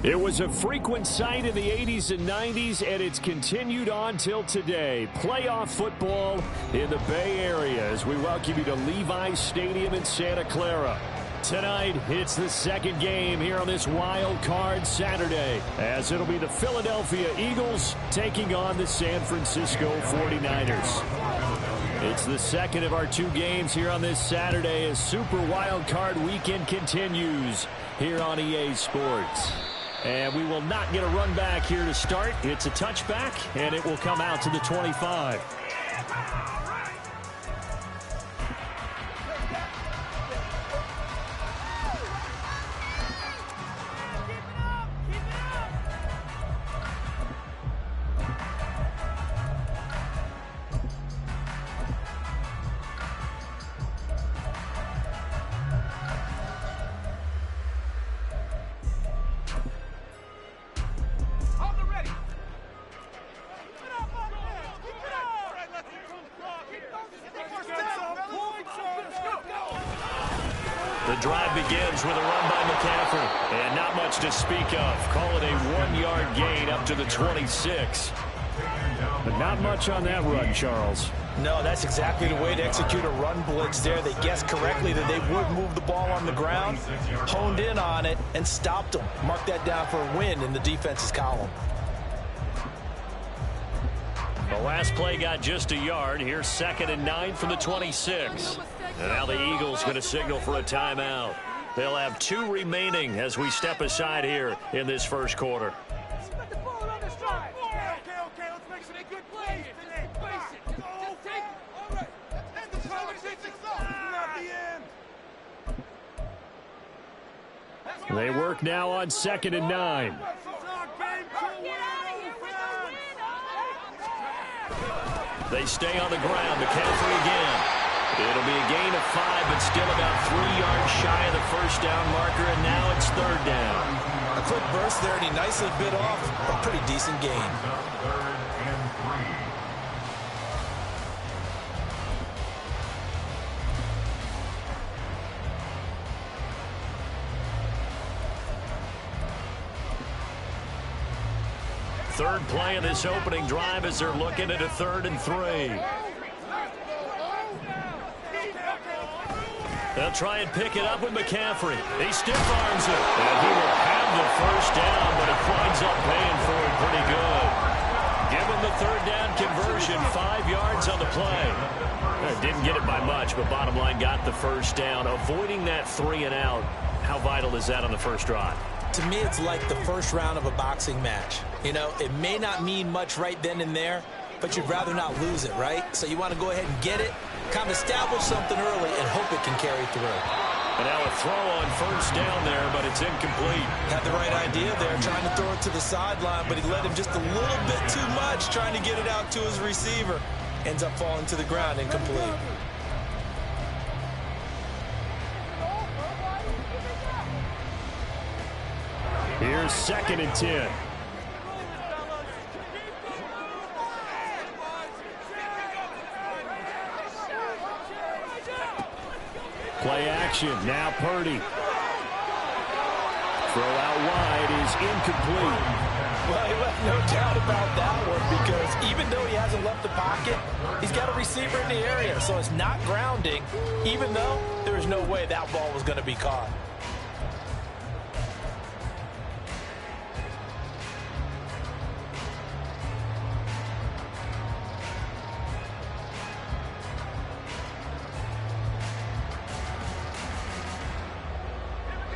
It was a frequent sight in the 80s and 90s, and it's continued on till today. Playoff football in the Bay Area as we welcome you to Levi's Stadium in Santa Clara. Tonight, it's the second game here on this wild card Saturday, as it'll be the Philadelphia Eagles taking on the San Francisco 49ers. It's the second of our two games here on this Saturday as Super Wild Card Weekend continues here on EA Sports. And we will not get a run back here to start. It's a touchback, and it will come out to the 25. The drive begins with a run by McCaffrey, and not much to speak of. Call it a 1-yard gain up to the 26. But not much on that run, Charles. No, that's exactly the way to execute a run blitz there. They guessed correctly that they would move the ball on the ground, honed in on it, and stopped them. Mark that down for a win in the defense's column. The last play got just a yard. Here's 2nd and 9 from the 26. And now the Eagles going to signal for a timeout. They'll have 2 remaining as we step aside here in this first quarter. They work now on 2nd and 9. They stay on the ground. McCaffrey again. It'll be a gain of 5, but still about 3 yards shy of the first down marker, and now it's 3rd down. A quick burst there, and he nicely bit off a pretty decent gain. Third play of this opening drive as they're looking at a 3rd and 3. They'll try and pick it up with McCaffrey. He stiff arms it. And he will have the first down, but it winds up paying for it pretty good. Give him the 3rd down conversion, 5 yards on the play. Didn't get it by much, but bottom line got the first down. Avoiding that 3 and out. How vital is that on the first drive? To me, it's like the first round of a boxing match. You know, it may not mean much right then and there, but you'd rather not lose it, right? So you want to go ahead and get it, kind of establish something early, and hope it can carry through. And now a throw on first down there, but it's incomplete. Had the right idea there, trying to throw it to the sideline, but he let him just a little bit too much, trying to get it out to his receiver. Ends up falling to the ground, incomplete. Here's 2nd and 10. Play action. Now Purdy. Throw out wide is incomplete. Well, he left no doubt about that one because even though he hasn't left the pocket, he's got a receiver in the area. So it's not grounding, even though there is no way that ball was going to be caught.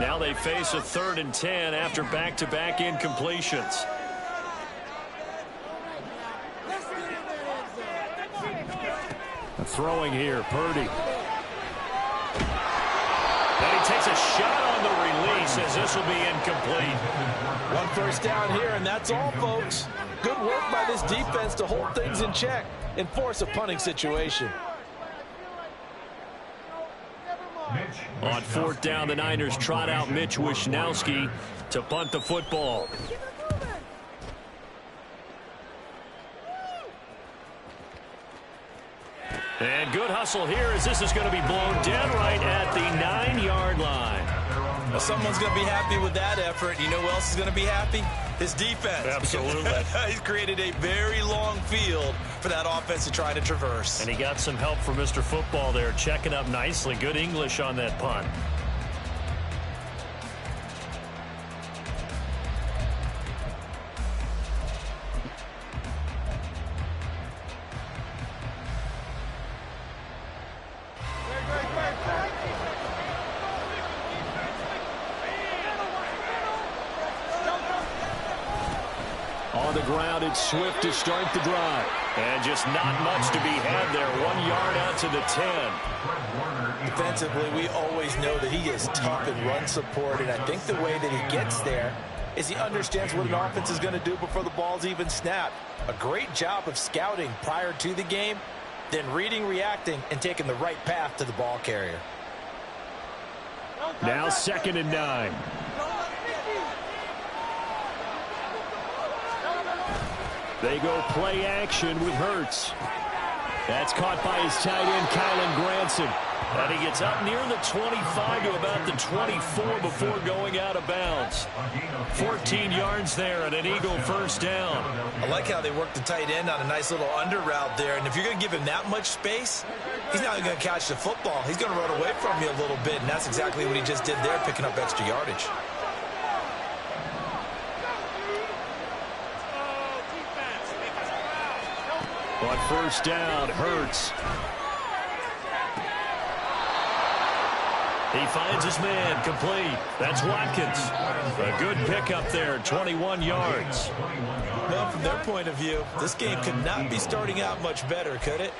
Now they face a 3rd and 10 after back-to-back incompletions. Throwing here, Purdy. And he takes a shot on the release as this will be incomplete. 1 first down here, and that's all, folks. Good work by this defense to hold things in check and force a punting situation. On 4th down, the Niners trot out Mitch Wishnowsky to punt the football. And good hustle here as this is going to be blown dead right at the 9-yard line. Well, someone's going to be happy with that effort. You know who else is going to be happy? His defense. Absolutely. He's created a very long field for that offense to try to traverse. And he got some help from Mr. Football there, checking up nicely. Good English on that punt. On the ground, it's Swift to start the drive. And just not much to be had there. 1 yard out to the 10. Defensively, we always know that he is tough in run support, and I think the way that he gets there is he understands what an offense is going to do before the ball's even snapped. A great job of scouting prior to the game, then reading, reacting, and taking the right path to the ball carrier. Now 2nd and 9. They go play action with Hurts. That's caught by his tight end, Kylen Granson. And he gets up near the 25 to about the 24 before going out of bounds. 14 yards there and an Eagle first down. I like how they work the tight end on a nice little under route there. And if you're going to give him that much space, he's not going to catch the football. He's going to run away from you a little bit, and that's exactly what he just did there, picking up extra yardage. On first down, Hurts. He finds his man, complete. That's Watkins. A good pickup there, 21 yards. Well, from their point of view, this game could not be starting out much better, could it?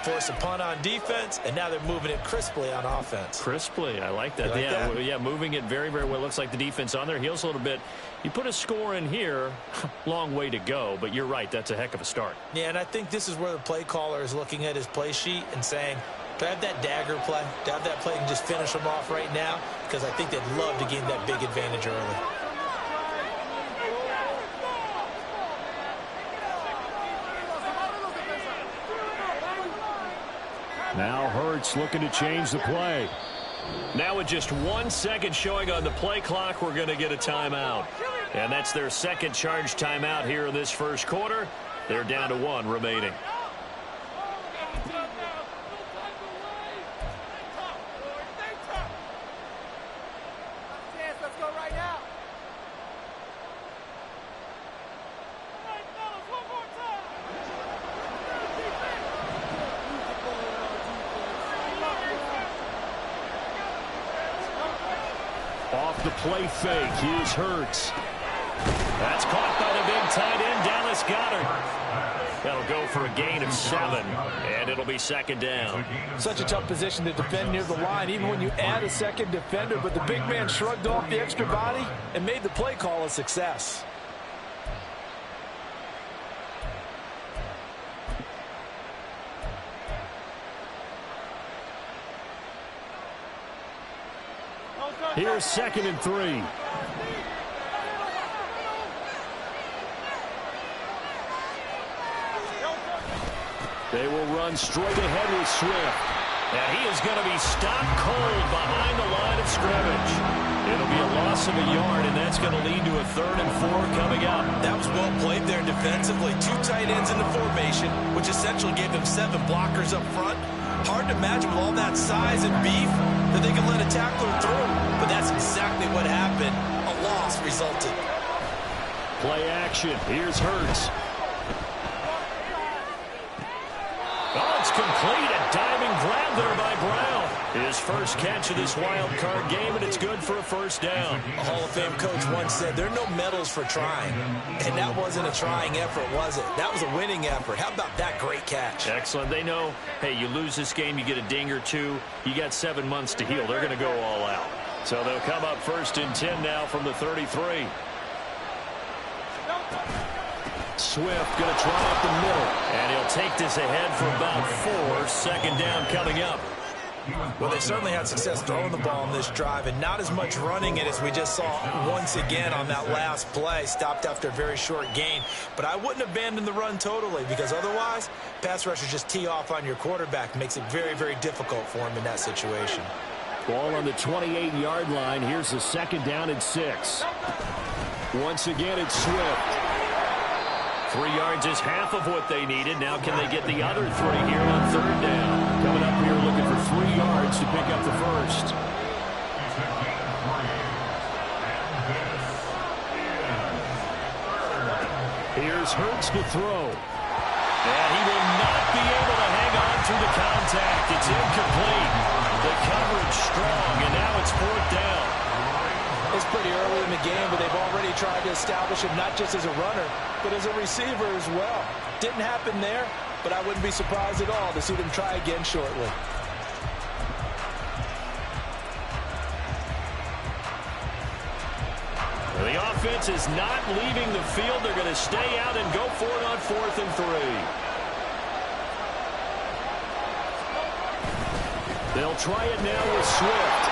Force a punt on defense, and now they're moving it crisply on offense. Crisply, I like that. Yeah, moving it very, very well. Looks like the defense on their heels a little bit. You put a score in here, long way to go, but you're right, that's a heck of a start. Yeah, and I think this is where the play caller is looking at his play sheet and saying, do I have that dagger play? Do I have that play and just finish them off right now? Because I think they'd love to gain that big advantage early. Now Hurts looking to change the play. Now with just 1 second showing on the play clock, we're going to get a timeout. And that's their second charge timeout here in this first quarter. They're down to 1 remaining. Off the play fake, here's Hurts. That's caught by the big tight end, Dallas Goedert. That'll go for a gain of 7, and it'll be 2nd down. Such a tough position to defend near the line, even when you add a second defender, but the big man shrugged off the extra body and made the play call a success. Here's 2nd and 3. They will run straight ahead with Swift. And he is going to be stopped cold behind the line of scrimmage. It'll be a loss of a yard, and that's going to lead to a 3rd and 4 coming up. That was well played there defensively. 2 tight ends in the formation, which essentially gave them 7 blockers up front. Hard to imagine with all that size and beef that they can let a tackler through. But that's exactly what happened. A loss resulted. Play action. Here's Hurts. Oh, it's complete. A diving grab there by Brown. His first catch of this wild card game, and it's good for a first down. A Hall of Fame coach once said, there are no medals for trying. And that wasn't a trying effort, was it? That was a winning effort. How about that great catch? Excellent. They know, hey, you lose this game, you get a ding or 2. You got 7 months to heal. They're going to go all out. So they'll come up 1st and 10 now from the 33. Swift going to try up the middle. And he'll take this ahead for about 4. 2nd down coming up. Well, they certainly had success throwing the ball on this drive, and not as much running it as we just saw once again on that last play. Stopped after a very short gain. But I wouldn't abandon the run totally, because otherwise, pass rushers just tee off on your quarterback. Makes it very, very difficult for him in that situation. Ball on the 28-yard line. Here's the 2nd down and 6. Once again, it's Swift. 3 yards is half of what they needed. Now can they get the other 3 here on 3rd down? Coming up here looking for 3 yards to pick up the first. Here's Hurts to throw. And he will not be able to hang on through the contact. It's incomplete. The coverage strong, and now it's 4th down. It's pretty early in the game, but they've already tried to establish him not just as a runner, but as a receiver as well. Didn't happen there, but I wouldn't be surprised at all to see them try again shortly. The offense is not leaving the field. They're going to stay out and go for it on 4th and 3. They'll try it now with Swift.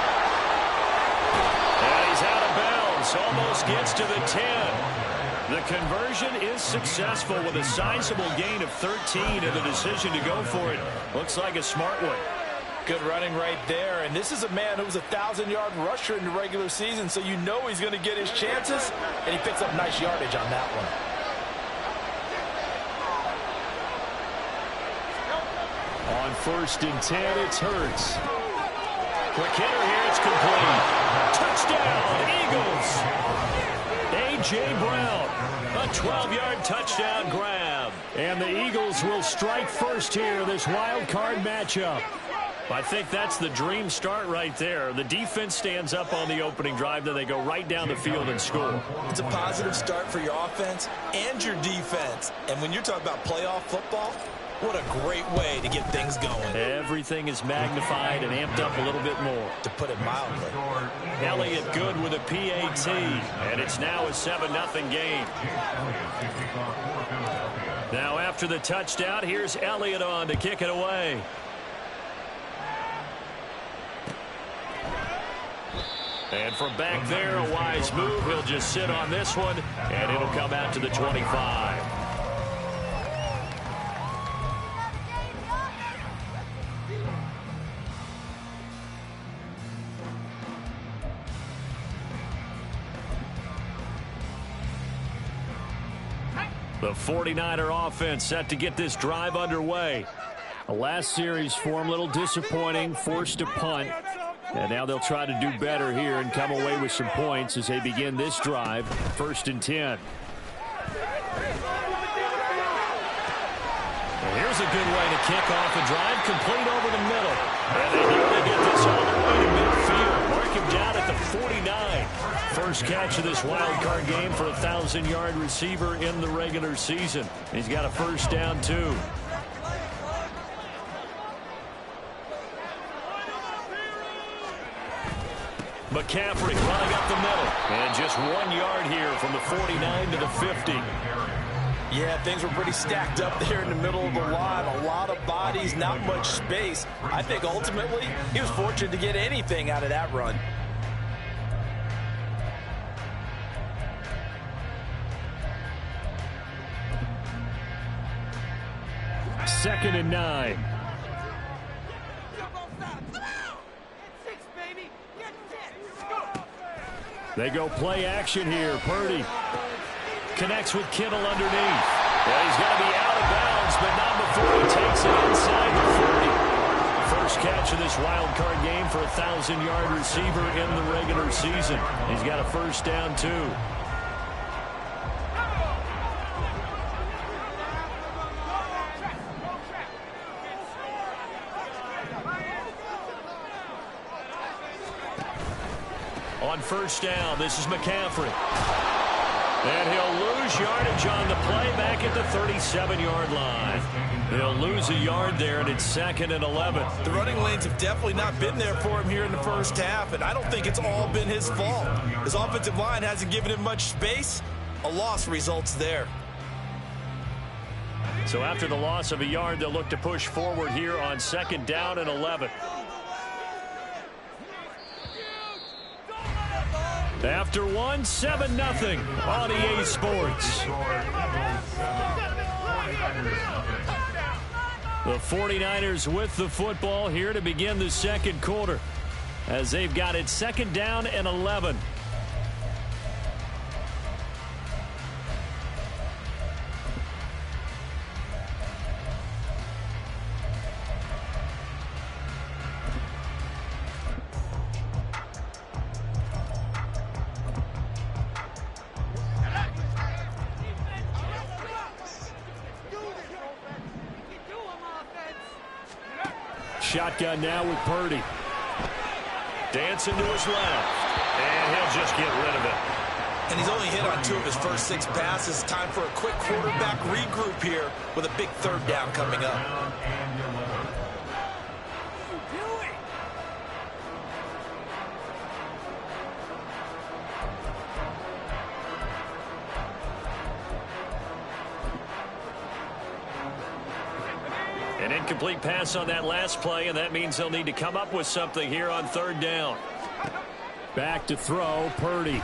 And he's out of bounds. Almost gets to the 10. The conversion is successful with a sizable gain of 13, and the decision to go for it looks like a smart one. Good running right there, and this is a man who was a 1,000-yard rusher in the regular season, so you know he's going to get his chances, and he picks up nice yardage on that one. On 1st and 10, it's Hurts. Quick hitter here, it's complete. Touchdown, Eagles. A.J. Brown, a 12-yard touchdown grab. And the Eagles will strike first here in this wild card matchup. I think that's the dream start right there. The defense stands up on the opening drive, then they go right down the field and score. It's a positive start for your offense and your defense. And when you're talking about playoff football, what a great way to get things going. Everything is magnified and amped up a little bit more. To put it mildly. Elliott good with a PAT, and it's now a 7-0 game. Now after the touchdown, here's Elliott on to kick it away. And from back there, a wise move. He'll just sit on this one, and it'll come out to the 25. The 49er offense set to get this drive underway. The last series for him, a little disappointing, forced to punt. And now they'll try to do better here and come away with some points as they begin this drive, 1st and 10. And here's a good way to kick off a drive, complete over the middle. And they nearly get this all the way to midfield. Mark him down at the 49. First catch of this wild card game for a 1,000-yard receiver in the regular season. He's got a first down, too. McCaffrey running up the middle. And just 1 yard here from the 49 to the 50. Yeah, things were pretty stacked up there in the middle of the line. A lot of bodies, not much space. I think ultimately he was fortunate to get anything out of that run. Second and 9. They go play action here. Purdy connects with Kittle underneath. Well, he's going to be out of bounds, but not before he takes it inside the 40. First catch of this wild card game for a 1,000-yard receiver in the regular season. He's got a first down, too. On first down, this is McCaffrey. And he'll lose yardage on the play back at the 37-yard line. He'll lose a yard there, and it's 2nd and 11. The running lanes have definitely not been there for him here in the first half, and I don't think it's all been his fault. His offensive line hasn't given him much space. A loss results there. So after the loss of a yard, they'll look to push forward here on 2nd down and 11. After 1, 7-0 on EA Sports. The 49ers with the football here to begin the second quarter. as they've got it 2nd down and 11. Shotgun now with Purdy. Dancing to his left. And he'll just get rid of it. And he's only hit on 2 of his first 6 passes. Time for a quick quarterback regroup here with a big 3rd down coming up. An incomplete pass on that last play, and that means they'll need to come up with something here on 3rd down. Back to throw, Purdy. And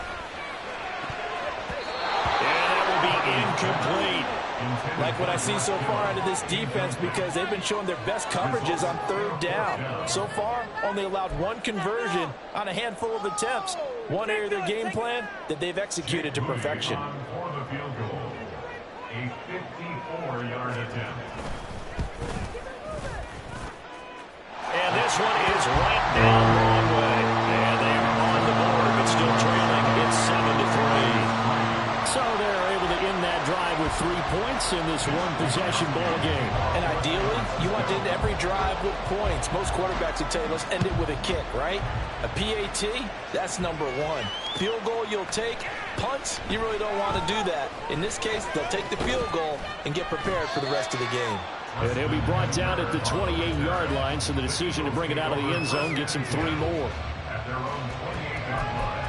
that will be incomplete. Like what I see so far out of this defense, because they've been showing their best coverages on 3rd down. So far, only allowed 1 conversion on a handful of attempts. One area of their game plan that they've executed to perfection. For the field goal, a 54-yard attempt. And this one is right down the long way. And they are on the board, but still trailing. It's 7-3. So they're able to end that drive with 3 points in this one-possession ball game. And ideally, you want to end every drive with points. Most quarterbacks would tell you, let's end it with a kick, right? A PAT, that's number 1. Field goal you'll take. Punts, you really don't want to do that. In this case, they'll take the field goal and get prepared for the rest of the game. And he'll be brought down at the 28-yard line, so the decision to bring it out of the end zone gets him 3 more. At their own 28-yard line.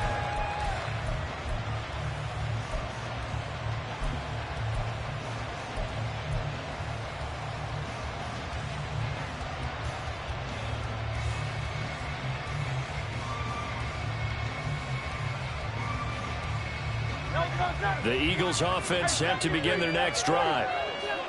The Eagles offense set to begin their next drive.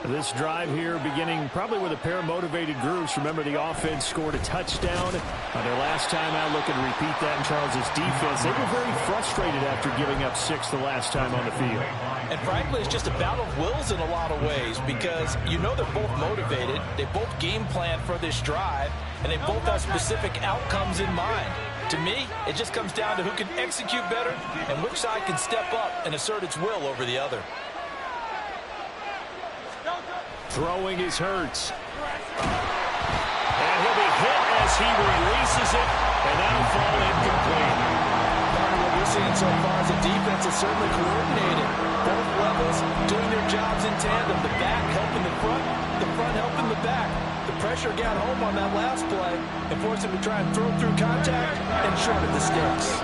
This drive here beginning probably with a pair of motivated groups. Remember, the offense scored a touchdown on their last time out. Looking to repeat that in Charles' defense. They were very frustrated after giving up 6 the last time on the field. And frankly, it's just a battle of wills in a lot of ways, because you know they're both motivated. They both game plan for this drive, and they both have specific outcomes in mind. To me, it just comes down to who can execute better and which side can step up and assert its will over the other. Throwing is Hurts. And he'll be hit as he releases it, and that'll fall incomplete. What we're seeing so far is a defense that's certainly coordinated. Both levels doing their jobs in tandem. The back helping the front helping the back. The pressure got home on that last play and forced him to try and throw through contact and shorted the sticks.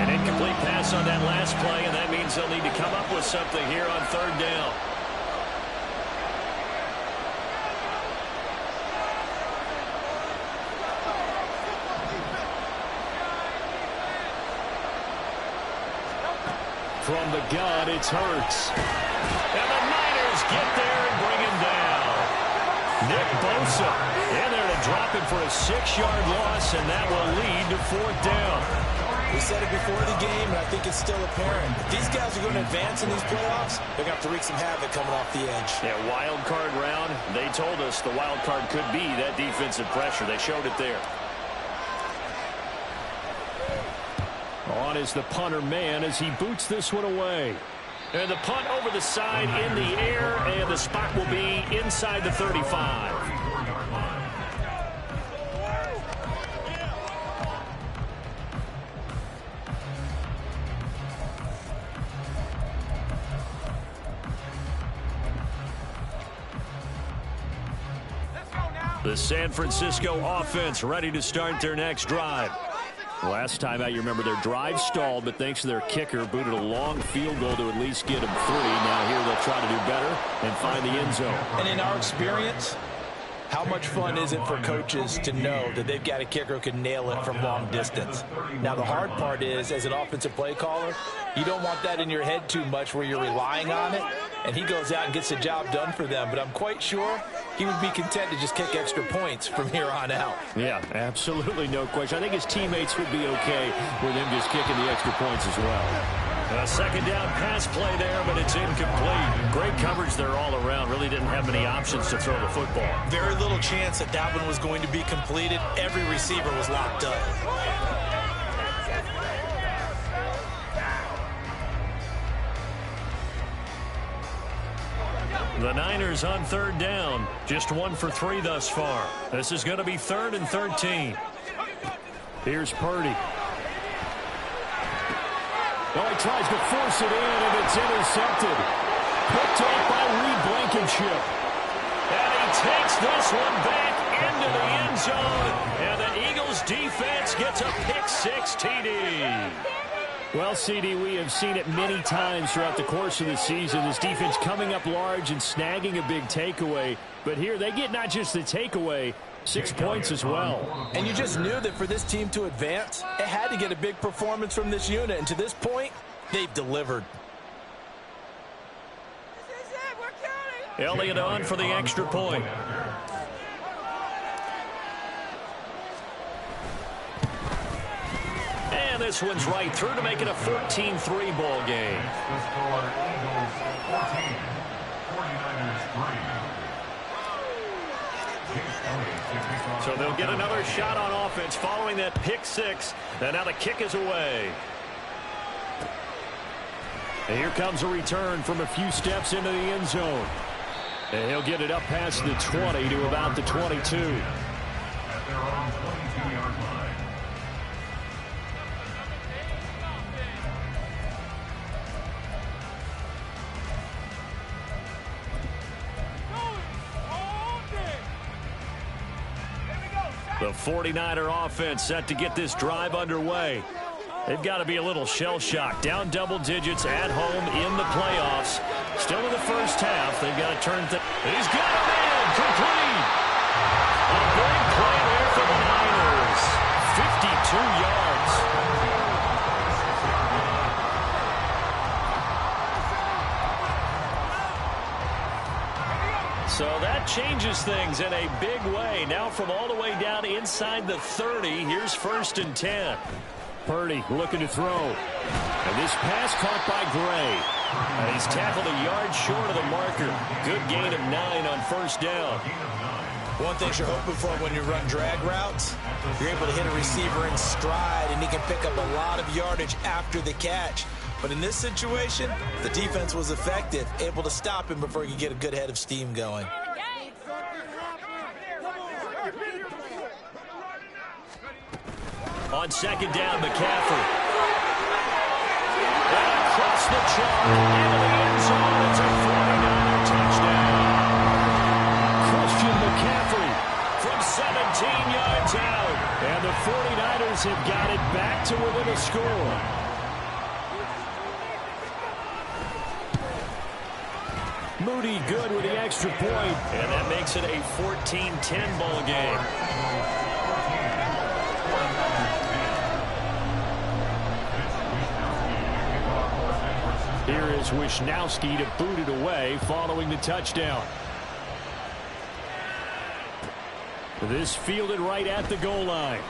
An incomplete pass on that last play, and that means they'll need to come up with something here on 3rd down. From the gun, it's Hurts. And the Niners get there and bring him down. Nick Bosa in there to drop him for a 6-yard loss, and that will lead to 4th down. We said it before the game, and I think it's still apparent. If these guys are going to advance in these playoffs, they're going to have to wreak some havoc coming off the edge. Yeah, wild card round, they told us the wild card could be that defensive pressure. They showed it there. On is the punter man as he boots this one away. And the punt over the side in the air, and the spot will be inside the 35. The San Francisco offense ready to start their next drive. Last time out, you remember their drive stalled, but thanks to their kicker, booted a long field goal to at least get them 3. Now here they'll try to do better and find the end zone. And in our experience, how much fun is it for coaches to know that they've got a kicker who can nail it from long distance? Now, the hard part is, as an offensive play caller, you don't want that in your head too much where you're relying on it, and he goes out and gets the job done for them. But I'm quite sure he would be content to just kick extra points from here on out. Yeah, absolutely no question. I think his teammates would be okay with him just kicking the extra points as well. A second down pass play there, but it's incomplete. Great coverage there all around. Really didn't have many options to throw the football. Very little chance that that one was going to be completed. Every receiver was locked up. The Niners on third down. Just 1 for 3 thus far. This is going to be 3rd and 13. Here's Purdy. Oh, he tries to force it in, and it's intercepted. Picked off by Reed Blankenship. And he takes this one back into the end zone. And the Eagles defense gets a pick-6 TD. Well, CD, we have seen it many times throughout the course of the season. This defense coming up large and snagging a big takeaway. But here they get not just the takeaway, 6 points as well. And you just knew that for this team to advance, it had to get a big performance from this unit. And to this point, they've delivered. Elliott on for the extra point. And this one's right through to make it a 14-3 ball game. The score, Eagles 14, 49ers 3. So they'll get another shot on offense following that pick-6. And now the kick is away. And here comes a return from a few steps into the end zone. And he'll get it up past the 20 to about the 22. At their own 22-yard line. The 49er offense set to get this drive underway. They've got to be a little shell-shocked. Down double digits at home in the playoffs. Still in the first half. They've got to turn things. He's got a man complete. A big play there for the Niners. 52 yards. So that changes things in a big way. Now from all the way down inside the 30, here's 1st and 10. Purdy looking to throw. And this pass caught by Gray. And he's tackled a yard short of the marker. Good gain of 9 on 1st down. One thing you're hoping for when you run drag routes, you're able to hit a receiver in stride, and he can pick up a lot of yardage after the catch. But in this situation, the defense was effective, able to stop him before he could get a good head of steam going. On 2nd down, McCaffrey. And across the chalk into the end zone. It's a 49er touchdown. Christian McCaffrey From 17 yards out. And the 49ers have got it back to within a score. Moody good with the extra point. And that makes it a 14-10 ball game. Here is Wisnowski to boot it away following the touchdown. This fielded right at the goal line.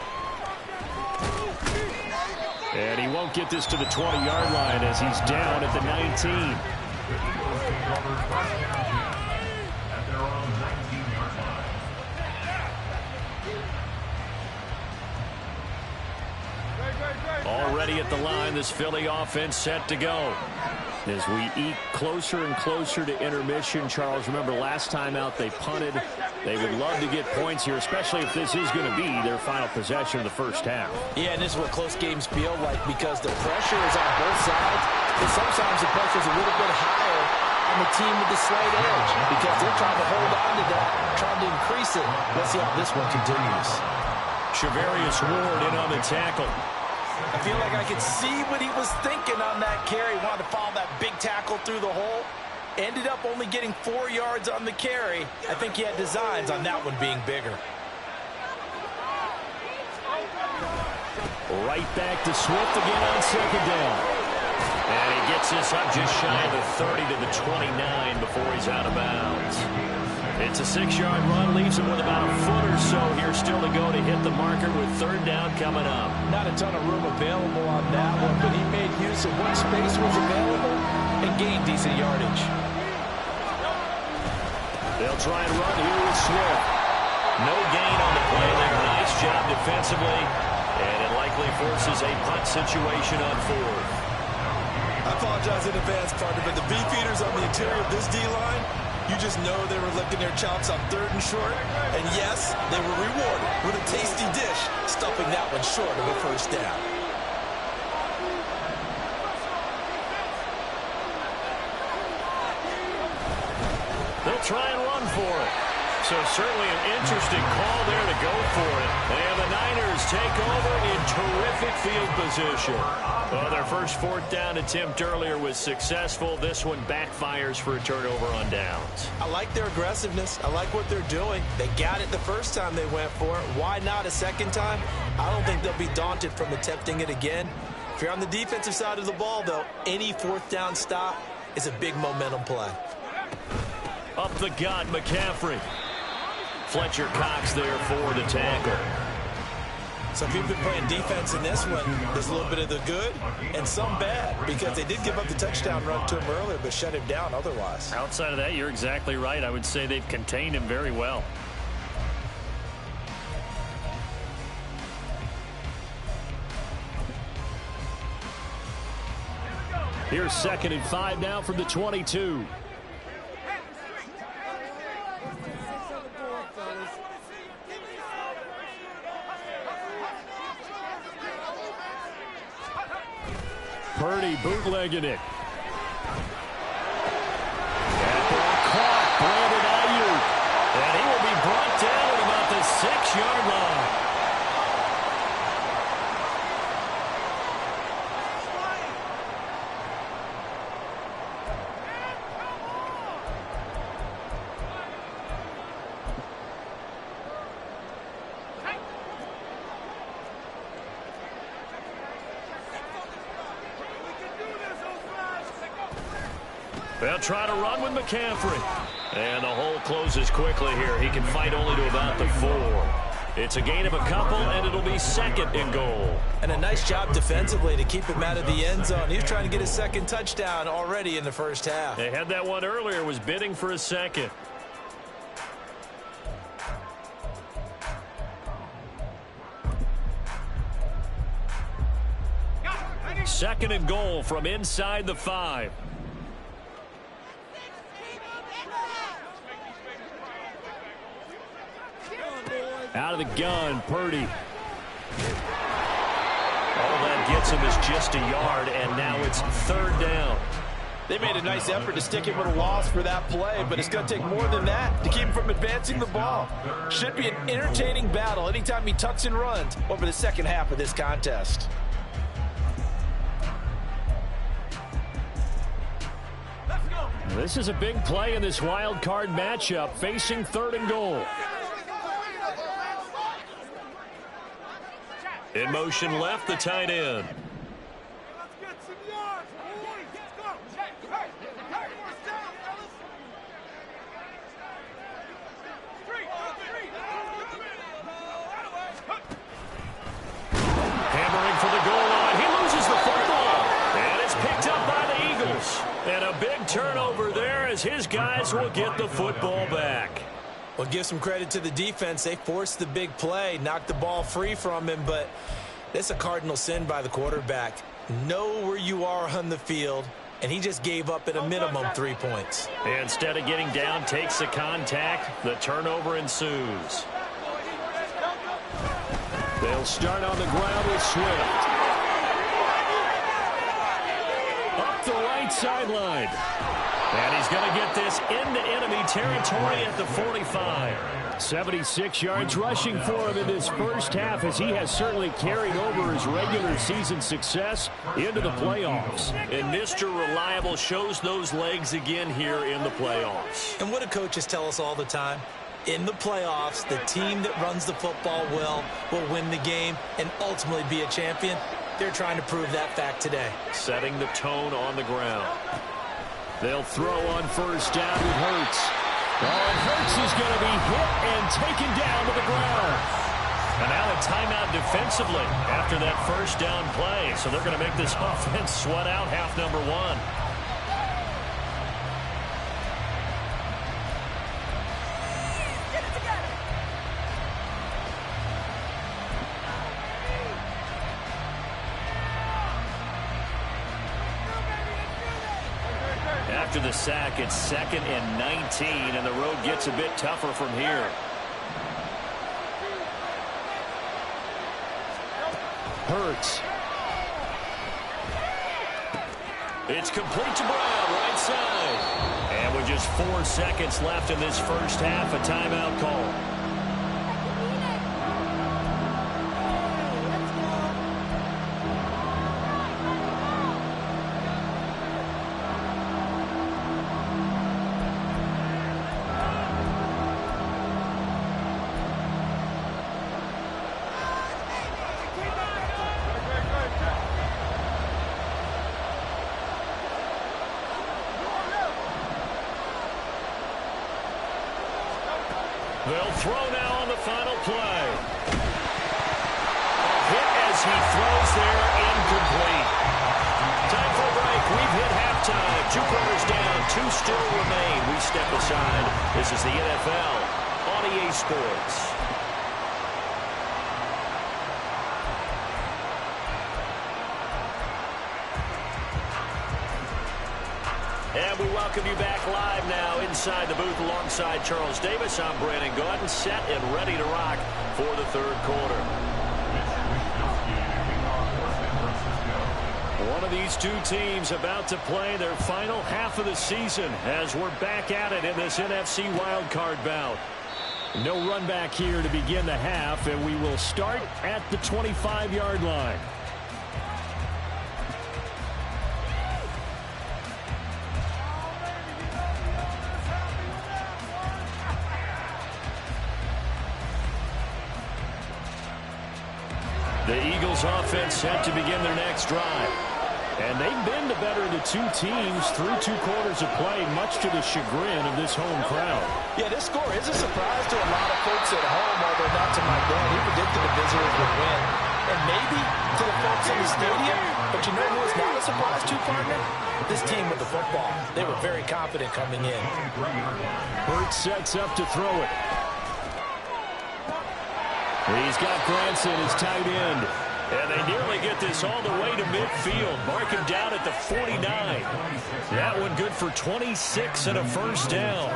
And he won't get this to the 20-yard line as he's down at the 19. At their own 19-yard line. Already at the line, this Philly offense set to go. As we eat closer and closer to intermission, Charles, remember last time out they punted. They would love to get points here, especially if this is going to be their final possession of the first half. Yeah, and this is what close games feel like because the pressure is on both sides. But sometimes the pressure is a little bit higher on the team with the slight edge because they're trying to hold on to that, trying to increase it. Let's see how this one continues. Shavarius Ward in on the tackle. I feel like I could see what he was thinking on that carry. Wanted to follow that big tackle through the hole. Ended up only getting 4 yards on the carry. I think he had designs on that one being bigger. Right back to Swift again on 2nd down. And he gets this up just shy of the 30 to the 29 before he's out of bounds. It's a 6-yard run, leaves him with about a foot or so here still to go to hit the marker with third down coming up. Not a ton of room available on that one, but he made use of what space was available and gained decent yardage. They'll try and run here with Swift. No gain on the play there. Nice job defensively, and it likely forces a punt situation on fourth. I apologize in advance, partner, but the beefeaters on the interior of this D-line, you just know they were licking their chops on 3rd and short. And yes, they were rewarded with a tasty dish, stuffing that one short of a first down. They'll try and run for it. So certainly an interesting call there to go for it. And the Niners take over in terrific field position. Well, their first 4th down attempt earlier was successful. This one backfires for a turnover on downs. I like their aggressiveness. I like what they're doing. They got it the first time they went for it. Why not a second time? I don't think they'll be daunted from attempting it again. If you're on the defensive side of the ball, though, any 4th down stop is a big momentum play. Up the gut, McCaffrey. Fletcher Cox there for the tackle. So if you've been playing defense in this one, there's a little bit of the good and some bad, because they did give up the touchdown run to him earlier, but shut him down otherwise. Outside of that, you're exactly right. I would say they've contained him very well. Here's 2nd and 5 now from the 22. Purdy bootlegging it. That ball caught. Brandon Ayuk. And he will be brought down at about the 6-yard line. They'll try to run with McCaffrey. And the hole closes quickly here. He can fight only to about the 4. It's a gain of a couple, and it'll be 2nd and goal. And a nice job defensively to keep him out of the end zone. He was trying to get his 2nd touchdown already in the first half. They had that one earlier, was bidding for a 2nd. Second and goal from inside the 5. Out of the gun, Purdy. All that gets him is just a yard, and now it's 3rd down. They made a nice effort to stick him with a loss for that play, but it's going to take more than that to keep him from advancing the ball. Should be an entertaining battle anytime he tucks and runs over the second half of this contest. This is a big play in this wild card matchup, facing 3rd and goal. In motion left, the tight end. Hammering for the goal line. He loses the football. And it's picked up by the Eagles. And a big turnover there as his guys will get the football back. Well, give some credit to the defense. They forced the big play, knocked the ball free from him, but it's a cardinal sin by the quarterback. Know where you are on the field, and he just gave up at a minimum 3 points. Instead of getting down, takes the contact. The turnover ensues. They'll start on the ground with Swift. Up the right sideline. And he's going to get this into enemy territory at the 45. 76 yards rushing for him in this first half, as he has certainly carried over his regular season success into the playoffs. And Mr. Reliable shows those legs again here in the playoffs. And what do coaches tell us all the time? In the playoffs, the team that runs the football well will win the game and ultimately be a champion. They're trying to prove that fact today. Setting the tone on the ground. They'll throw on first down with Hurts. Oh, and Hurts is going to be hit and taken down to the ground. And now a timeout defensively after that first down play. So they're going to make this offense sweat out half number one. After the sack, it's 2nd and 19, and the road gets a bit tougher from here. Hurts. It's complete to Brown, right side. And with just 4 seconds left in this first half, a timeout call. They'll throw now on the final play. A hit as he throws there, incomplete. Time for a break. We've hit halftime. 2 quarters down, 2 still remain. We step aside. This is the NFL on EA Sports. And we welcome you back live now inside the booth alongside Charles Davis. I'm Brandon Gaudin, set and ready to rock for the third quarter. One of these two teams about to play their final half of the season as we're back at it in this NFC wildcard bout. No run back here to begin the half, and we will start at the 25-yard line. The Eagles offense set to begin their next drive. And they've been the better of the two teams through 2 quarters of play, much to the chagrin of this home crowd. Yeah, this score is a surprise to a lot of folks at home, although not to my dad. He predicted the visitors would win. And maybe to the folks in the stadium. But you know who is not a surprise to, partner? This team with the football. They were very confident coming in. Hurts sets up to throw it. He's got Granson as tight end. And they nearly get this all the way to midfield. Mark him down at the 49. That one good for 26 and a first down.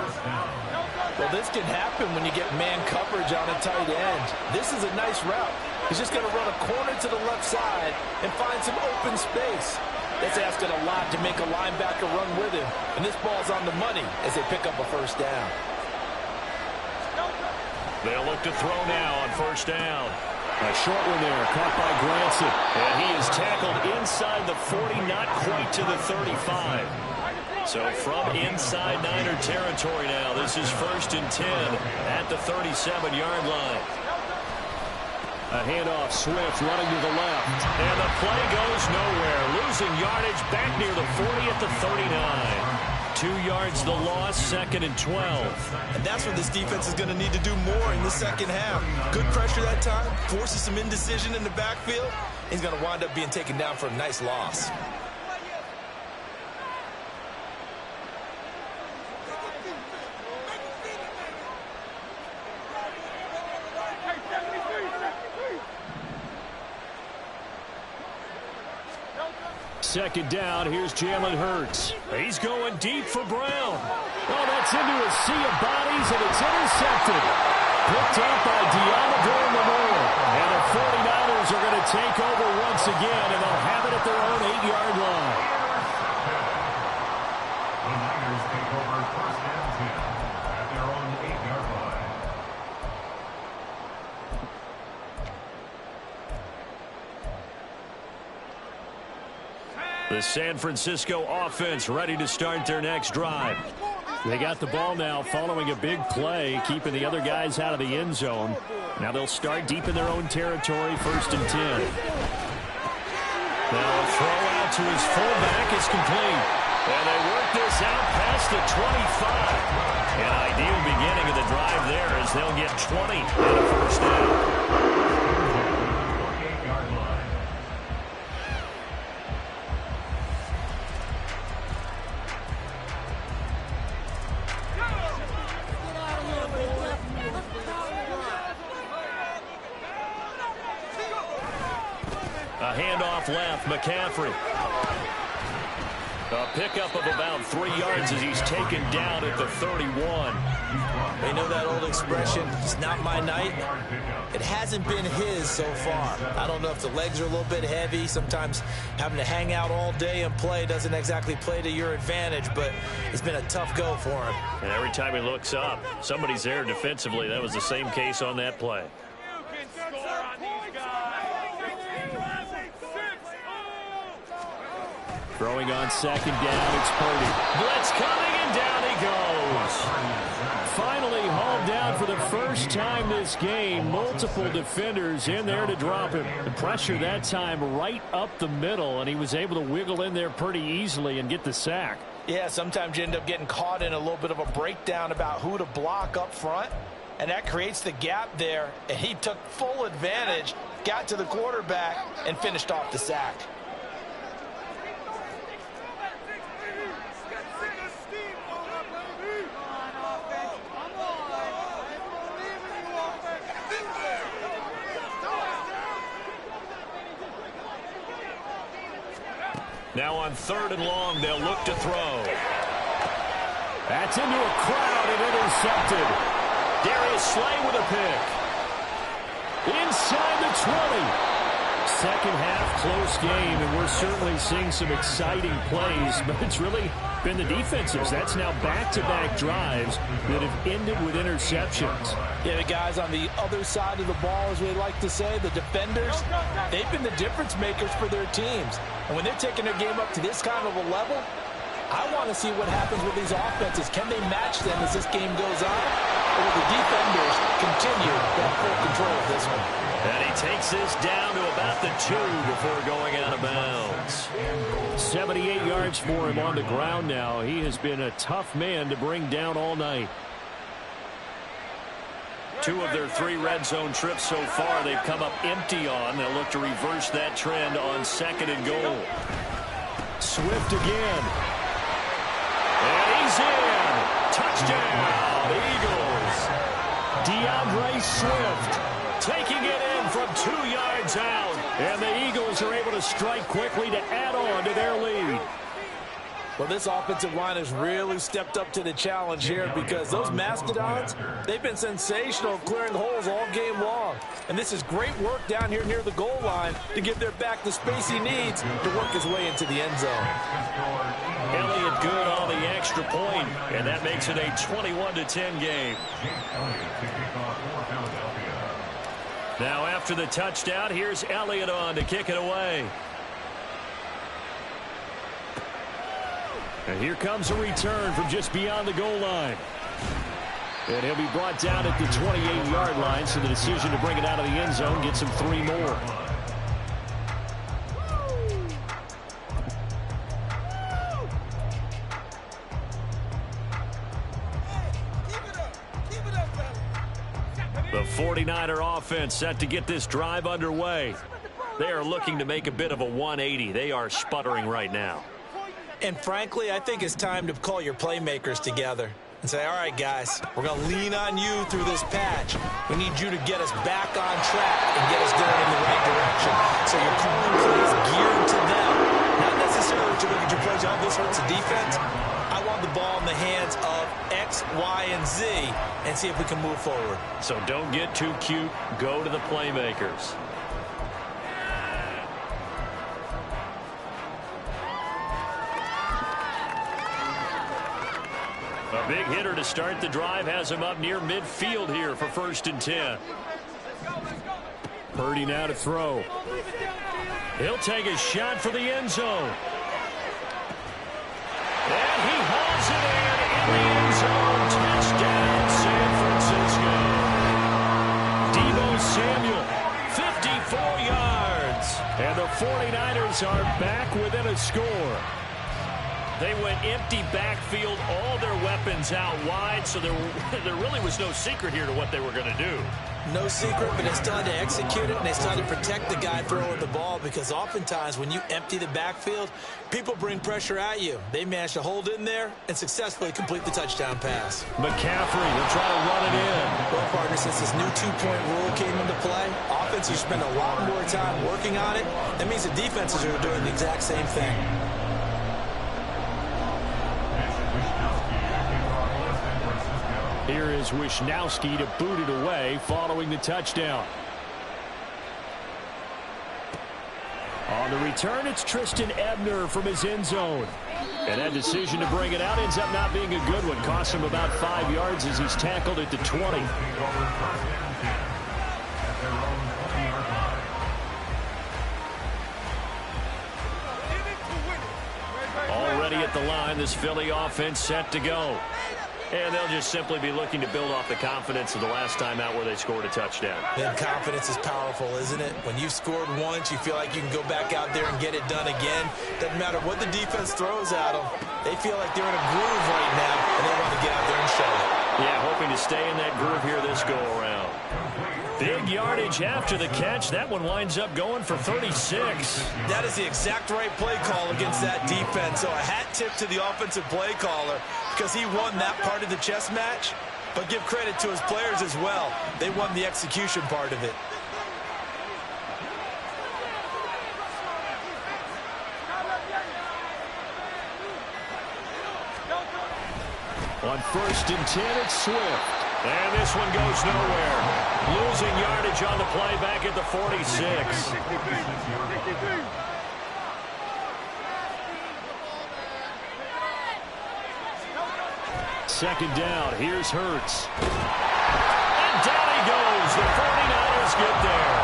Well, this can happen when you get man coverage on a tight end. This is a nice route. He's just going to run a corner to the left side and find some open space. That's asking a lot to make a linebacker run with him. And this ball's on the money as they pick up a first down. They'll look to throw now on first down. A short one there, caught by Granson. And he is tackled inside the 40, not quite to the 35. So from inside Niner territory now, this is 1st and 10 at the 37-yard line. A handoff, Swift running to the left. And the play goes nowhere. Losing yardage back near the 40 at the 39. 2 yards the loss, 2nd and 12. And that's what this defense is going to need to do more in the second half. Good pressure that time, forces some indecision in the backfield. He's going to wind up being taken down for a nice loss. Second down, here's Jalen Hurts. He's going deep for Brown. Oh, that's into a sea of bodies, and it's intercepted. Picked up by Deommodore Lenoir. And the 49ers are going to take over once again, and they'll have it at their own 8-yard line. The Niners take over 1st and 10 at their own 8-yard line. The San Francisco offense ready to start their next drive. They got the ball now following a big play, keeping the other guys out of the end zone. Now they'll start deep in their own territory, 1st and 10. Now a throw out to his fullback is complete. And they work this out past the 25. An ideal beginning of the drive there as they'll get 20 and a first down. A handoff left, McCaffrey. A pickup of about 3 yards as he's taken down at the 31. You know that old expression, it's not my night? It hasn't been his so far. I don't know if the legs are a little bit heavy. Sometimes having to hang out all day and play doesn't exactly play to your advantage, but it's been a tough go for him. And every time he looks up, somebody's there defensively. That was the same case on that play. Throwing on second down, it's Purdy. Blitz coming, and down he goes. Finally hauled down for the first time this game. Multiple defenders in there to drop him. The pressure that time right up the middle, and he was able to wiggle in there pretty easily and get the sack. Yeah, sometimes you end up getting caught in a little bit of a breakdown about who to block up front, and that creates the gap there, and he took full advantage, got to the quarterback, and finished off the sack. Now on 3rd and long, they'll look to throw. That's into a crowd and intercepted. Darius Slay with a pick. Inside the 20. Second half, close game, and we're certainly seeing some exciting plays, but it's really been the defenses. That's now back-to-back drives that have ended with interceptions. Yeah, the guys on the other side of the ball, as we like to say, the defenders, they've been the difference makers for their teams. And when they're taking their game up to this kind of a level, I want to see what happens with these offenses. Can they match them as this game goes on? Or will the defenders continue to have full control of this one? And he takes this down to about the 2 before going out of bounds. 78 yards for him on the ground now. He has been a tough man to bring down all night. 2 of their 3 red zone trips so far they've come up empty on. They'll look to reverse that trend on 2nd and goal. Swift again. And he's in. Touchdown, Eagles. DeAndre Swift taking it in from 2 yards out. And the Eagles are able to strike quickly to add on to their lead. Well, this offensive line has really stepped up to the challenge here because those Mastodons, they've been sensational clearing holes all game long. And this is great work down here near the goal line to give their back the space he needs to work his way into the end zone. Elliott good on the extra point, and that makes it a 21-10 game. Now after the touchdown, here's Elliott on to kick it away. And here comes a return from just beyond the goal line. And he'll be brought down at the 28-yard line, so the decision to bring it out of the end zone gets him 3 more. The 49er offense set to get this drive underway. They are looking to make a bit of a 180. They are sputtering right now. And frankly, I think it's time to call your playmakers together and say, all right, guys, we're going to lean on you through this patch. We need you to get us back on track and get us going in the right direction. So you're calling plays geared to them. Not necessarily to look at your plays, oh, this hurts the defense. I want the ball in the hands of X, Y, and Z and see if we can move forward. So don't get too cute. Go to the playmakers. A big hitter to start the drive has him up near midfield here for 1st and 10. Purdy now to throw. He'll take a shot for the end zone. And he hauls it in the end zone. Touchdown, San Francisco. Deebo Samuel, 54 yards. And the 49ers are back within a score. They went empty backfield, all their weapons out wide, so there really was no secret here to what they were going to do. No secret, but they still had to execute it, and they still had to protect the guy throwing the ball, because oftentimes when you empty the backfield, people bring pressure at you. They managed to hold in there and successfully complete the touchdown pass. McCaffrey will try to run it in. Well, partner, since this new two-point rule came into play, offenses spend a lot more time working on it. That means the defenses are doing the exact same thing. Here is Wishnowsky to boot it away following the touchdown. On the return, it's Tristan Ebner from his end zone. And that decision to bring it out ends up not being a good one. Costs him about 5 yards as he's tackled at the 20. Already at the line, this Philly offense set to go. And they'll just simply be looking to build off the confidence of the last time out where they scored a touchdown. And confidence is powerful, isn't it? When you've scored once, you feel like you can go back out there and get it done again. Doesn't matter what the defense throws at them. They feel like they're in a groove right now, and they want to get out there and show it. Yeah, hoping to stay in that groove here this go-around. Big yardage after the catch. That one winds up going for 36. That is the exact right play call against that defense. So a hat tip to the offensive play caller, because he won that part of the chess match. But give credit to his players as well. They won the execution part of it. On 1st and 10, it's Swift. And this one goes nowhere. Losing yardage on the play back at the 46. Second down, here's Hurts. And down he goes. The 49ers get there.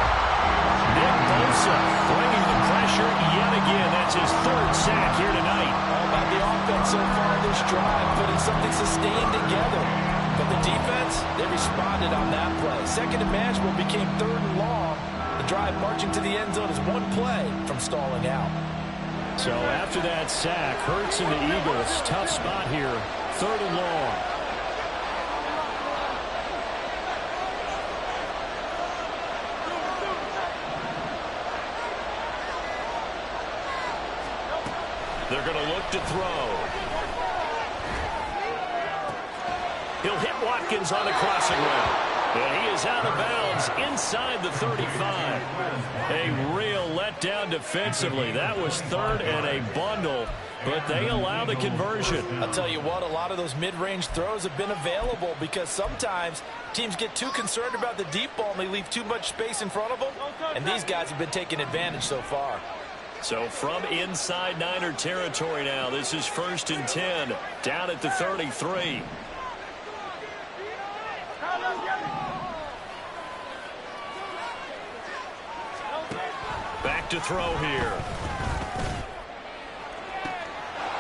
Nick Bosa bringing the pressure yet again. That's his 3rd sack here tonight. All about the offense so far this drive, putting something sustained together. But the defense, they responded on that play. Second and manageable became 3rd and long. The drive marching to the end zone is one play from stalling out. So after that sack, Hurts and the Eagles, tough spot here, 3rd and long. They're going to look to throw. He'll hit Watkins on the crossing route. And he is out of bounds inside the 35. A real letdown defensively. That was 3rd and a bundle, but they allow the conversion. I'll tell you what, a lot of those mid-range throws have been available, because sometimes teams get too concerned about the deep ball and they leave too much space in front of them. And these guys have been taking advantage so far. So from inside Niner territory now, this is 1st and 10, down at the 33. Back to throw here.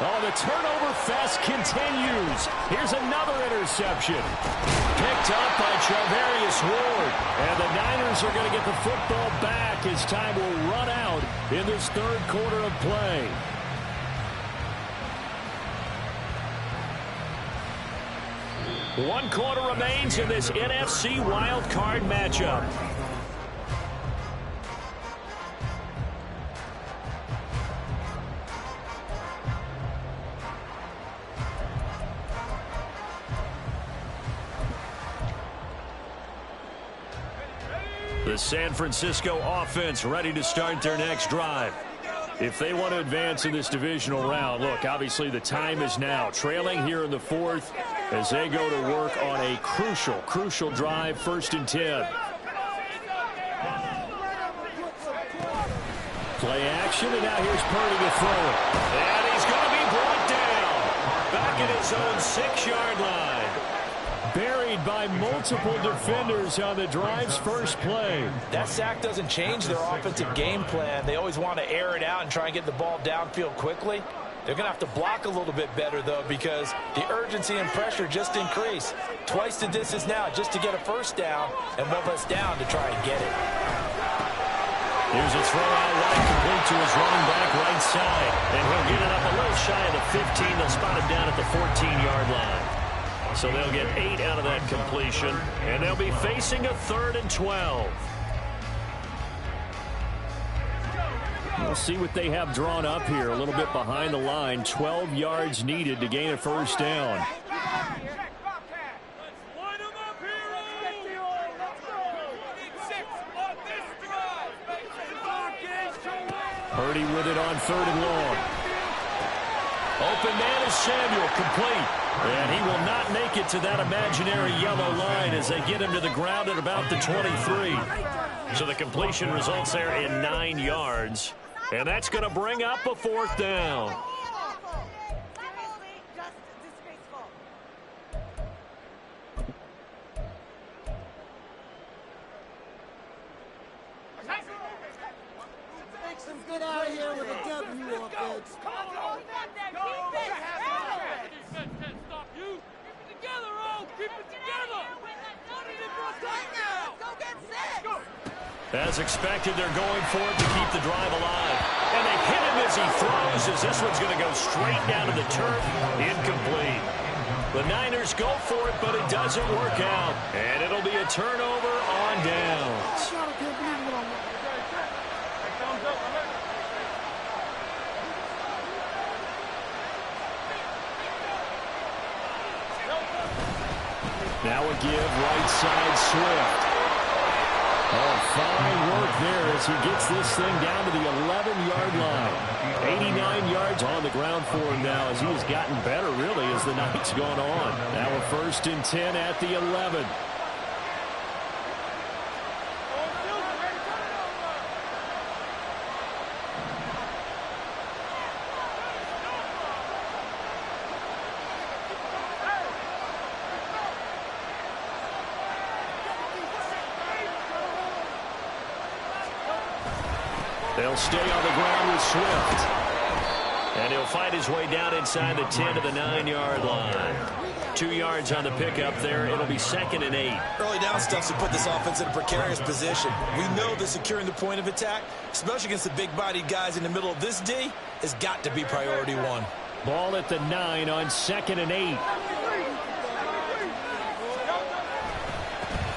Oh, the turnover fest continues. Here's another interception. Picked up by Charvarius Ward. And the Niners are going to get the football back as time will run out in this 3rd quarter of play. One quarter remains in this NFC wild card matchup. The San Francisco offense ready to start their next drive. If they want to advance in this divisional round, look, obviously the time is now. Trailing here in the 4th as they go to work on a crucial drive, 1st and 10. Play action, and now here's Purdy to throw it. And he's going to be brought down. Back at his own 6-yard line. Buried by multiple defenders on the drive's first play. That sack doesn't change their offensive game plan. They always want to air it out and try and get the ball downfield quickly. They're going to have to block a little bit better, though, because the urgency and pressure just increase. Twice the distance now just to get a 1st down, and one less down to try and get it. Here's a throw out right, complete to his running back right side. And he'll get it up a little shy of the 15. They'll spot him down at the 14-yard line. So they'll get 8 out of that completion. And they'll be facing a 3rd and 12. We'll see what they have drawn up here. A little bit behind the line. 12 yards needed to gain a first down. Purdy with it on 3rd and long. Open man is Samuel, complete. And he will not make it to that imaginary yellow line as they get him to the ground at about the 23. So the completion results there in 9 yards. And that's going to bring up a 4th down. Get out of here with a W offense. Stop you. Keep it together, O. Keep it together. Go get set. As expected, they're going for it to keep the drive alive. And they hit him as he throws, as this one's going to go straight down to the turf. Incomplete. The Niners go for it, but it doesn't work out. And it'll be a turnover on downs. Now a give right side Swift. Oh, fine work there as he gets this thing down to the 11-yard line. 89 yards on the ground for him now as he has gotten better, really, as the night's gone on. Now a 1st and 10 at the 11. They'll stay on the ground with Swift. And he'll fight his way down inside the 10 to the 9-yard line. 2 yards on the pickup there. It'll be 2nd and 8. Early down stuff to put this offense in a precarious position. We know that securing the point of attack, especially against the big-bodied guys in the middle of this D, has got to be priority 1. Ball at the 9 on 2nd and 8.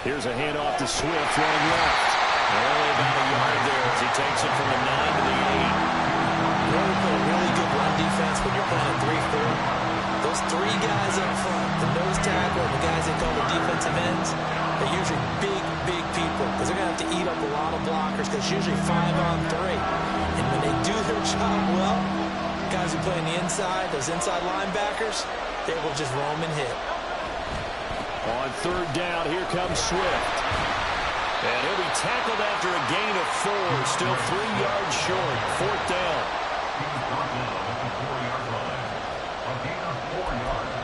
Here's a handoff to Swift running left. Only about a yard there as he takes it from the 9 to the 8. Really good run defense when you're playing a 3-4. Those 3 guys up front, the nose tackle and the guys they call the defensive ends, they're usually big people because they're going to have to eat up a lot of blockers because it's usually 5 on 3. And when they do their job well, guys who play on the inside, those inside linebackers, they will just roam and hit. On 3rd down, here comes Swift. And he'll be tackled after a gain of 4. Still 3 yards short. 4th down. He's brought down at the 4-yard line. A gain of 4 yards.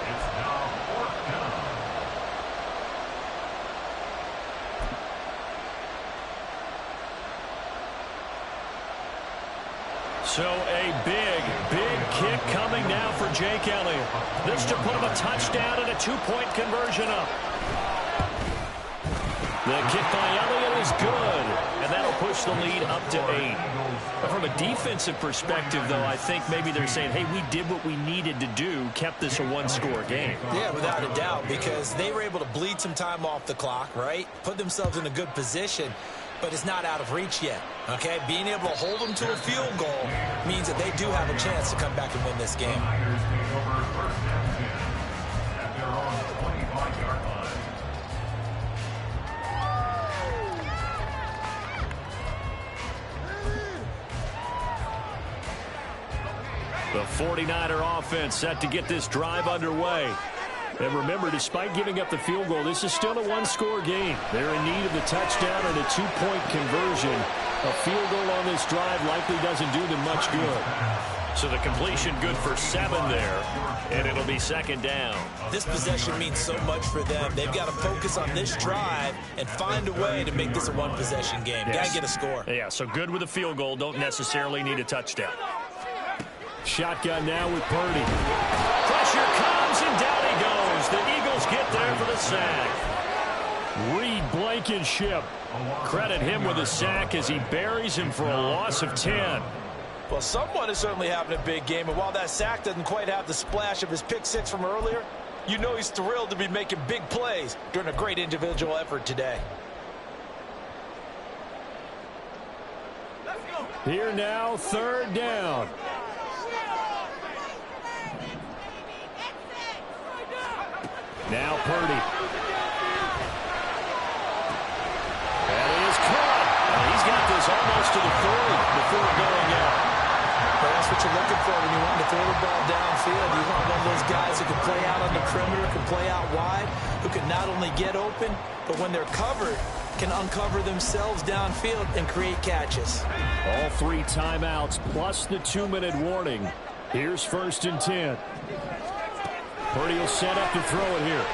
It's now 4th down. So a big kick coming now for Jake Elliott. This to put him a touchdown and a 2-point conversion up. The kick by Elliott is good, and that'll push the lead up to 8. But from a defensive perspective, though, I think maybe they're saying, hey, we did what we needed to do, kept this a 1-score game. Yeah, without a doubt, because they were able to bleed some time off the clock, right? Put themselves in a good position, but it's not out of reach yet, okay? Being able to hold them to a field goal means that they do have a chance to come back and win this game. Niners take over 1st and 10 at their own 25-yard line. The 49er offense set to get this drive underway. And remember, despite giving up the field goal, this is still a 1-score game. They're in need of the touchdown and a 2-point conversion. A field goal on this drive likely doesn't do them much good. So the completion good for 7 there, and it'll be 2nd down. This possession means so much for them. They've got to focus on this drive and find a way to make this a 1-possession game. Yes. Got to get a score. Yeah, so good with a field goal. Don't necessarily need a touchdown. Shotgun now with Purdy. Pressure comes, and down he goes. The Eagles get there for the sack. Reed Blankenship. Credit him with a sack as he buries him for a loss of 10. Well, someone is certainly having a big game, and while that sack doesn't quite have the splash of his pick six from earlier, you know he's thrilled to be making big plays during a great individual effort today. Here now, third down. Now Purdy. And he is caught. And he's got this almost to the 40 before going out. But that's what you're looking for when you want to throw the ball downfield. You want one of those guys who can play out on the perimeter, can play out wide, who can not only get open, but when they're covered, can uncover themselves downfield and create catches. All 3 timeouts plus the 2-minute warning. Here's 1st and 10. Purdy will set up to throw it here.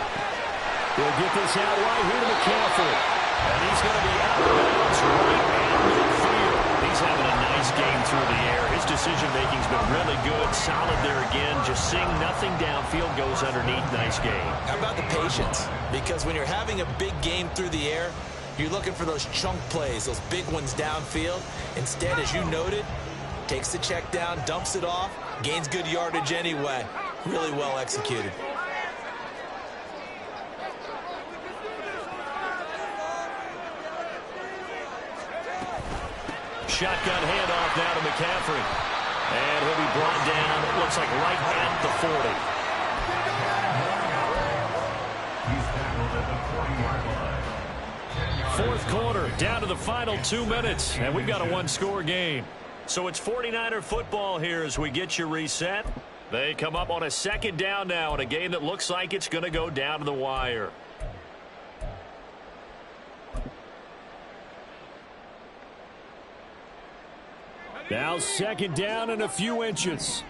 He'll get this out right here to McCaffrey. And he's going to be out of bounds right at midfield. He's having a nice game through the air. His decision-making's been really good. Solid there again. Just seeing nothing downfield goes underneath. Nice game. How about the patience? Because when you're having a big game through the air, you're looking for those chunk plays, those big ones downfield. Instead, as you noted, takes the check down, dumps it off, gains good yardage anyway. Really well executed. Shotgun handoff now to McCaffrey. And he'll be brought down, it looks like right at the 40. He's tackled at the 40-yard line. 4th quarter, down to the final 2 minutes, and we've got a 1-score game. So it's 49er football here as we get you reset. They come up on a 2nd down now in a game that looks like it's going to go down to the wire. Now 2nd down and a few inches.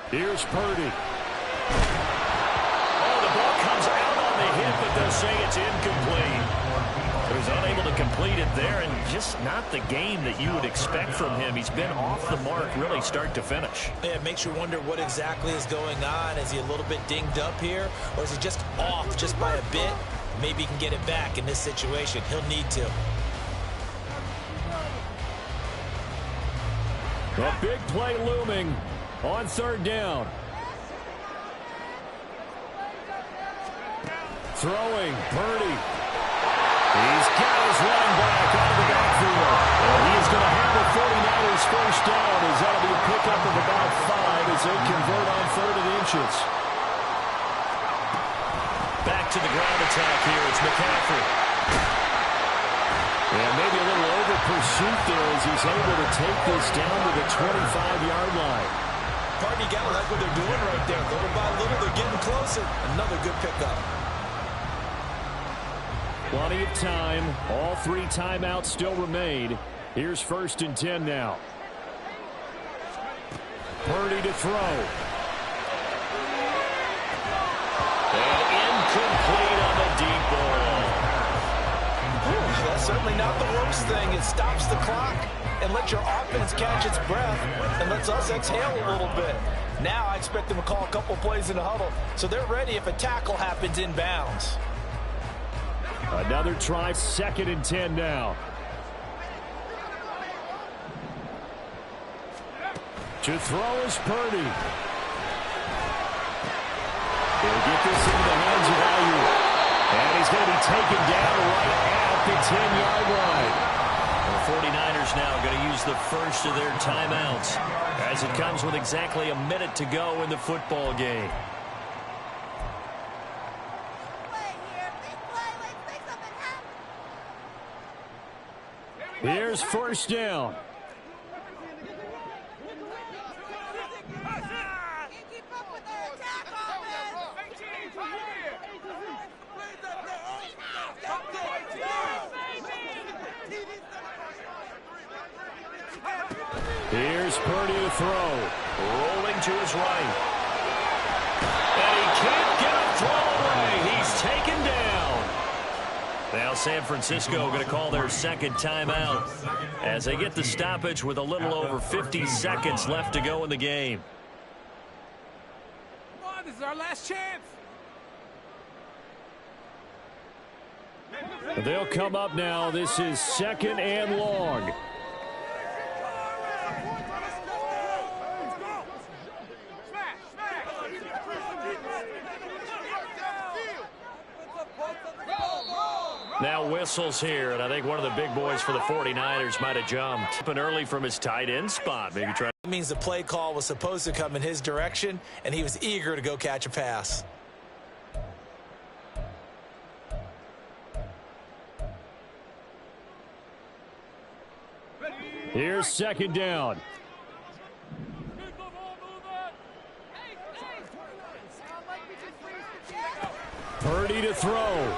Here's Purdy. Oh, the ball comes out on the hit, but they'll say it's incomplete. He was unable to complete it there, and just not the game that you would expect from him. He's been off the mark really start to finish. Yeah, it makes you wonder what exactly is going on. Is he a little bit dinged up here, or is he just off just by a bit? Maybe he can get it back in this situation. He'll need to. A big play looming on 3rd down. Throwing, Purdy. He's got his running back out of the backfield. And he is going to have the 49ers first down as that'll be a pickup of about 5 as they convert on 3rd and inches. Back to the ground attack here. It's McCaffrey. And maybe a little over pursuit there as he's able to take this down to the 25-yard line. Pardon, you got to like what they're doing right there. Little by little, they're getting closer. Another good pickup. Plenty of time. All 3 timeouts still remain. Here's 1st and 10 now. Purdy to throw. And incomplete on the deep ball. That's certainly not the worst thing. It stops the clock and lets your offense catch its breath and lets us exhale a little bit. Now I expect them to call a couple plays in the huddle so they're ready if a tackle happens inbounds. Another try, 2nd and 10 now. To throw is Purdy. He'll get this into the hands of Ayuk. And he's going to be taken down right at the 10-yard line. The 49ers now going to use the first of their timeouts as it comes with exactly a minute to go in the football game. Here's 1st down. Here's Purdy to throw. Rolling to his right. And he can't get a throw away. He's taken down. Now San Francisco going to call their 2nd timeout as they get the stoppage with a little over 50 seconds left to go in the game. Come on, this is our last chance. They'll come up now. This is 2nd and long. Now whistles here, and I think one of the big boys for the 49ers might have jumped. Open early from his tight end spot. Maybe try. That means the play call was supposed to come in his direction, and he was eager to go catch a pass. Here's 2nd down. Purdy to throw.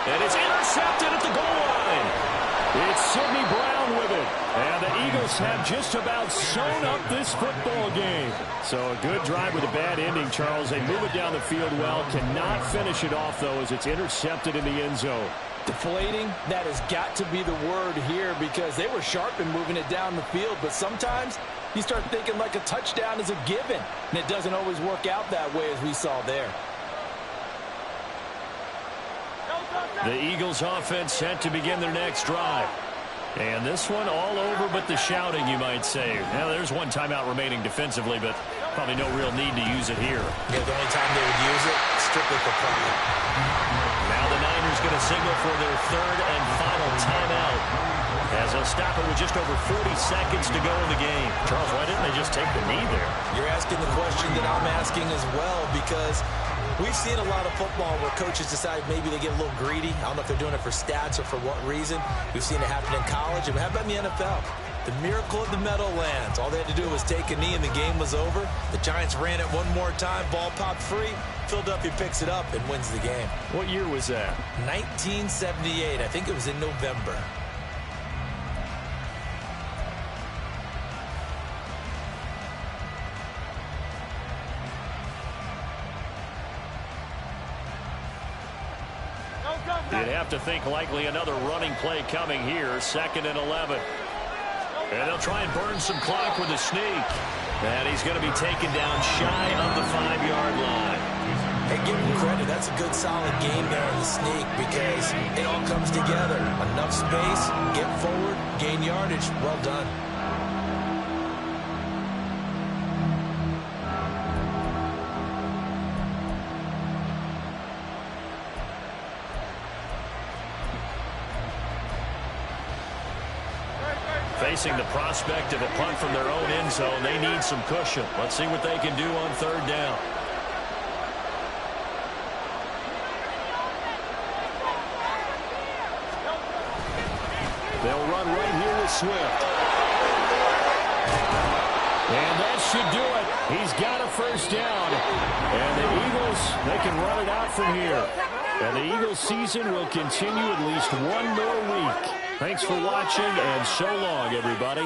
And it's intercepted at the goal line. It's Sidney Brown with it. And the Eagles have just about sewn up this football game. So a good drive with a bad ending, Charles. They move it down the field well. Cannot finish it off, though, as it's intercepted in the end zone. Deflating, that has got to be the word here, because they were sharp in moving it down the field. But sometimes you start thinking like a touchdown is a given, and it doesn't always work out that way, as we saw there. The Eagles offense set to begin their next drive. And this one all over but the shouting, you might say. Now, there's one timeout remaining defensively, but probably no real need to use it here. Yeah, the only time they would use it, strictly for pride. Now the Niners going to signal for their 3rd and final timeout, as they'll stop it with just over 40 seconds to go in the game. Charles, why didn't they just take the knee there? You're asking the question that I'm asking as well, because we've seen a lot of football where coaches decide maybe they get a little greedy. I don't know if they're doing it for stats or for what reason. We've seen it happen in college, and how about in the NFL? The miracle of the Meadowlands. All they had to do was take a knee and the game was over. The Giants ran it one more time. Ball popped free. Philadelphia picks it up and wins the game. What year was that? 1978. I think it was in November. You'd have to think likely another running play coming here. 2nd and 11. And they'll try and burn some clock with a sneak. And he's going to be taken down shy of the 5-yard line. Hey, give him credit. That's a good, solid game there in the sneak, because it all comes together. Enough space, get forward, gain yardage. Well done. Facing the prospect of a punt from their own end zone, they need some cushion. Let's see what they can do on 3rd down. They'll run right here with Swift. And that should do it. He's got a 1st down. And the Eagles, they can run it out from here. And the Eagles season will continue at least one more week. Thanks for watching, and so long, everybody.